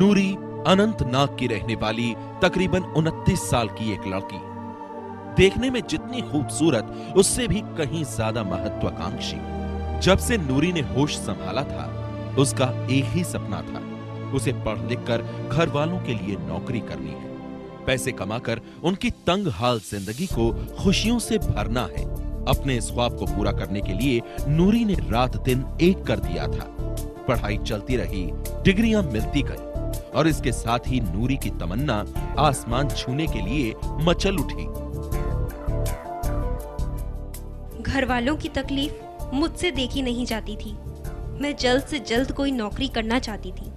नूरी अनंतनाग की रहने वाली तकरीबन 29 साल की एक लड़की, देखने में जितनी खूबसूरत उससे भी कहीं ज्यादा महत्वाकांक्षी। जब से नूरी ने होश संभाला था, उसका एक ही सपना था, उसे पढ़ लिखकर घर वालों के लिए नौकरी करनी है, पैसे कमाकर उनकी तंग हाल जिंदगी को खुशियों से भरना है। अपने इस ख्वाब को पूरा करने के लिए नूरी ने रात दिन एक कर दिया था। पढ़ाई चलती रही, डिग्रियां मिलती गई और इसके साथ ही नूरी की तमन्ना आसमान छूने के लिए मचल उठी। घर वालों की तकलीफ मुझसे देखी नहीं जाती थी। मैं जल्द से जल्द कोई नौकरी करना चाहती थी।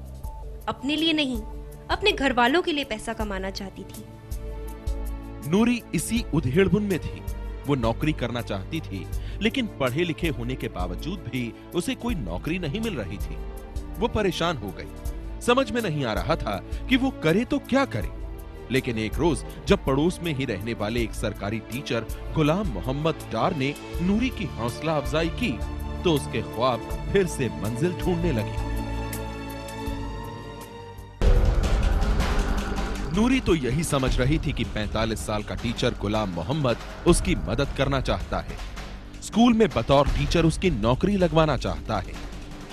अपने लिए नहीं, अपने घर वालों के लिए पैसा कमाना चाहती थी। नूरी इसी उधेड़बुन में थी। वो नौकरी करना चाहती थी, लेकिन पढ़े लिखे होने के बावजूद भी उसे कोई नौकरी नहीं मिल रही थी। वो परेशान हो गई। समझ में नहीं आ रहा था कि वो करे तो क्या करे। लेकिन एक रोज जब पड़ोस में ही रहने वाले एक सरकारी टीचर गुलाम मोहम्मद डार ने नूरी की हौसला अफजाई की, तो उसके ख्वाब फिर से मंजिल ढूंढने लगे। नूरी तो यही समझ रही थी कि 45 साल का टीचर गुलाम मोहम्मद उसकी मदद करना चाहता है, स्कूल में बतौर टीचर उसकी नौकरी लगवाना चाहता है।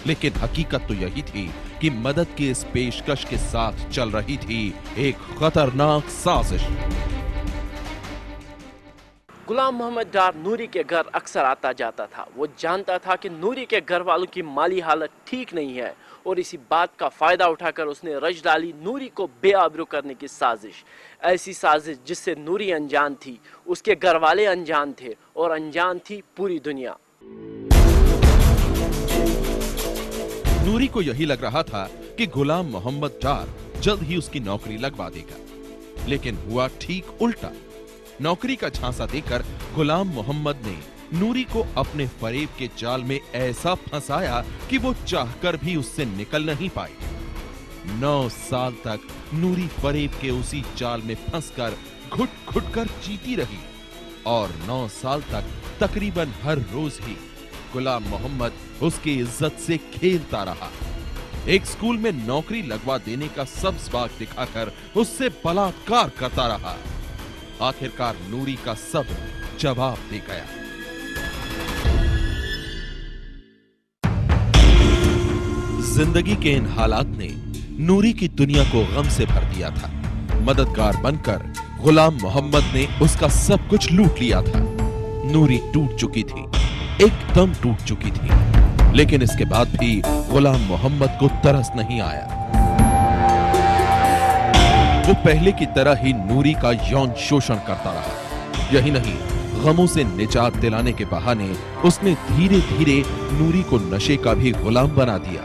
लेकिन हकीकत तो यही थी कि मदद की इस पेशकश के साथ चल रही थी एक खतरनाक साजिश। गुलाम मोहम्मद डार नूरी के घर अक्सर आता जाता था। वो जानता था कि नूरी के घर वालों की माली हालत ठीक नहीं है और इसी बात का फायदा उठाकर उसने रच डाली नूरी को बेआबरू करने की साजिश। ऐसी साजिश जिससे नूरी अनजान थी, उसके घर वाले अनजान थे और अनजान थी पूरी दुनिया। नूरी को यही लग रहा था कि गुलाम मोहम्मद डार जल्द ही उसकी नौकरी लगवा देगा, लेकिन हुआ ठीक उल्टा। नौकरी का झांसा देकर गुलाम मोहम्मद ने नूरी को अपने फरेब के जाल में ऐसा फंसाया कि वो चाहकर भी उससे निकल नहीं पाई। 9 साल तक नूरी फरेब के उसी जाल में फंसकर घुट घुट कर जीती रही और 9 साल तक तकरीबन हर रोज ही गुलाम मोहम्मद उसकी इज्जत से खेलता रहा। एक स्कूल में नौकरी लगवा देने का सब बाग दिखाकर उससे बलात्कार करता रहा। आखिरकार नूरी का सब्र जवाब दे गया। जिंदगी के इन हालात ने नूरी की दुनिया को गम से भर दिया था। मददगार बनकर गुलाम मोहम्मद ने उसका सब कुछ लूट लिया था। नूरी टूट चुकी थी, एकदम टूट चुकी थी, लेकिन इसके बाद भी गुलाम मोहम्मद को तरस नहीं आया। वो पहले की तरह ही नूरी का यौन शोषण करता रहा। यही नहीं, गमों से निजात दिलाने के बहाने उसने धीरे धीरे नूरी को नशे का भी गुलाम बना दिया।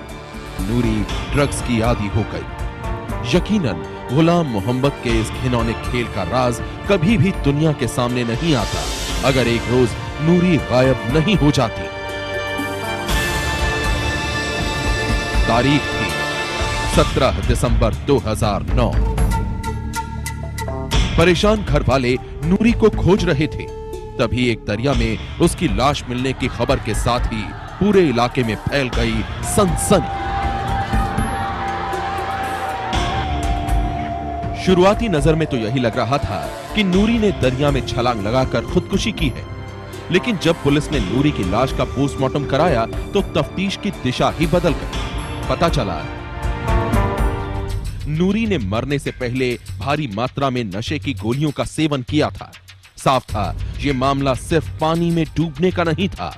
नूरी ड्रग्स की आदी हो गई। यकीनन गुलाम मोहम्मद के इस घिनौने खेल का राज कभी भी दुनिया के सामने नहीं आता अगर एक रोज नूरी गायब नहीं हो जाती। तारीख थी 17 दिसंबर 2009। परेशान घर वाले नूरी को खोज रहे थे, तभी एक दरिया में उसकी लाश मिलने की खबर के साथ ही पूरे इलाके में फैल गई सनसनी। शुरुआती नजर में तो यही लग रहा था कि नूरी ने दरिया में छलांग लगाकर खुदकुशी की है, लेकिन जब पुलिस ने नूरी की लाश का पोस्टमार्टम कराया तो तफ्तीश की दिशा ही बदल गई। पता चला नूरी ने मरने से पहले भारी मात्रा में नशे की गोलियों का सेवन किया था। साफ था यह मामला सिर्फ पानी में डूबने का नहीं था।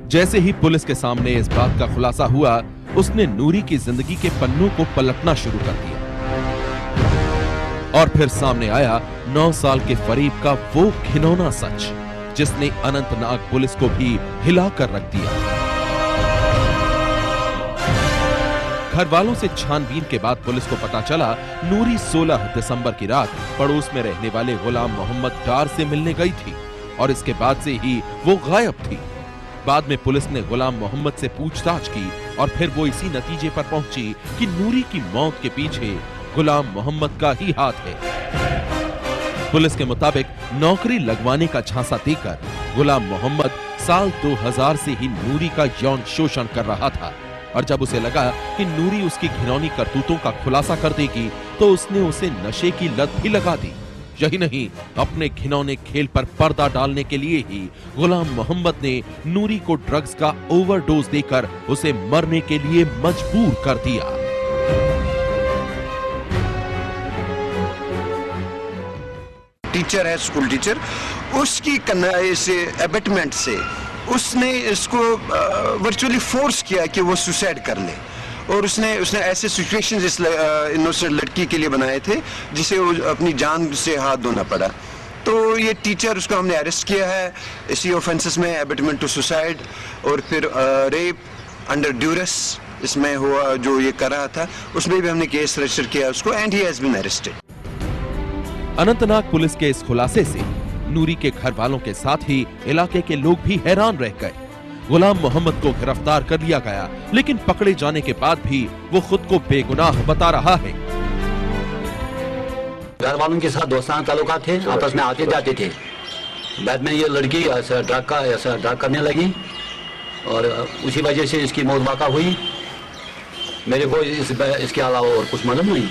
जैसे ही पुलिस के सामने इस बात का खुलासा हुआ, उसने नूरी की जिंदगी के पन्नों को पलटना शुरू कर दिया और फिर सामने आया 9 साल के फरीब का वो घिनौना सच, जिसने अनंतनाग पुलिस को भी हिलाकर रख दिया। घर वालों से छानबीन के बाद पुलिस को पता चला नूरी 16 दिसंबर की रात पड़ोस में रहने वाले गुलाम मोहम्मद डार से मिलने गई थी और इसके बाद से ही वो गायब थी। बाद में पुलिस ने गुलाम मोहम्मद से पूछताछ की और फिर वो इसी नतीजे पर पहुंची कि नूरी की मौत के पीछे गुलाम मोहम्मद का ही हाथ है। पुलिस के मुताबिक नौकरी लगवाने का झांसा देकर गुलाम मोहम्मद साल 2000 से ही नूरी का यौन शोषण कर रहा था और जब उसे लगा कि नूरी उसकी घिनौनी करतूतों का खुलासा कर देगी तो उसने उसे नशे की लत भी लगा दी। यही नहीं, अपने घिनौने खेल पर पर्दा डालने के लिए ही गुलाम मोहम्मद ने नूरी को ड्रग्स का ओवरडोज देकर उसे मरने के लिए मजबूर कर दिया। टीचर है, स्कूल टीचर, उसकी से एबेटमेंट से उसने इसको वर्चुअली फोर्स किया कि वो सुसाइड कर ले, और उसने ऐसे सिचुएशंस इस इनोसेंट लड़की के लिए बनाए थे जिसे वो अपनी जान से हाथ धोना पड़ा। तो ये टीचर, उसको हमने अरेस्ट किया है इसी ऑफेंसेस में, एबेटमेंट टू सुसाइड और फिर रेप अंडर ड्यूरेस इसमें हुआ, जो ये कर रहा था उसमें भी हमने केस रजिस्टर किया उसको, and he has been arrested. Anantnag police के इस खुलासे से नूरी के घर वालों के साथ ही इलाके के लोग भी हैरान रह गए। गुलाम मोहम्मद को गिरफ्तार कर लिया गया, लेकिन पकड़े जाने के बाद भी वो खुद को बेगुनाह बता रहा है। घर वालों के साथ दोस्ताना ताल्लुकात थे, आपस में आते जाते थे। बाद में ये लड़की ऐसा ड्रग करने लगी और उसी वजह से इसकी मौत वाक़ा हुई। मेरे को इसके अलावा और कुछ मालूम नहीं।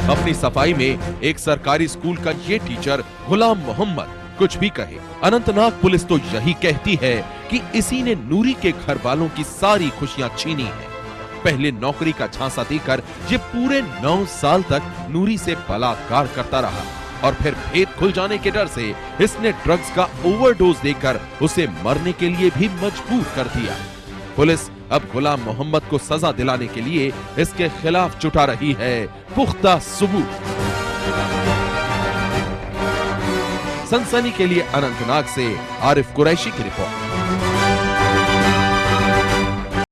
अपनी सफाई में एक सरकारी स्कूल का ये टीचर गुलाम मोहम्मद कुछ भी कहे, अनंतनाग पुलिस तो यही कहती है कि इसी ने नूरी के घर वालों की सारी खुशियां छीनी है। पहले नौकरी का झांसा देकर ये पूरे 9 साल तक नूरी से बलात्कार करता रहा और फिर भेद खुल जाने के डर से इसने ड्रग्स का ओवरडोज देकर उसे मरने के लिए भी मजबूर कर दिया। पुलिस अब गुलाम मोहम्मद को सजा दिलाने के लिए इसके खिलाफ जुटा रही है पुख्ता सबूत। सनसनी के लिए अनंतनाग से आरिफ कुरैशी की रिपोर्ट।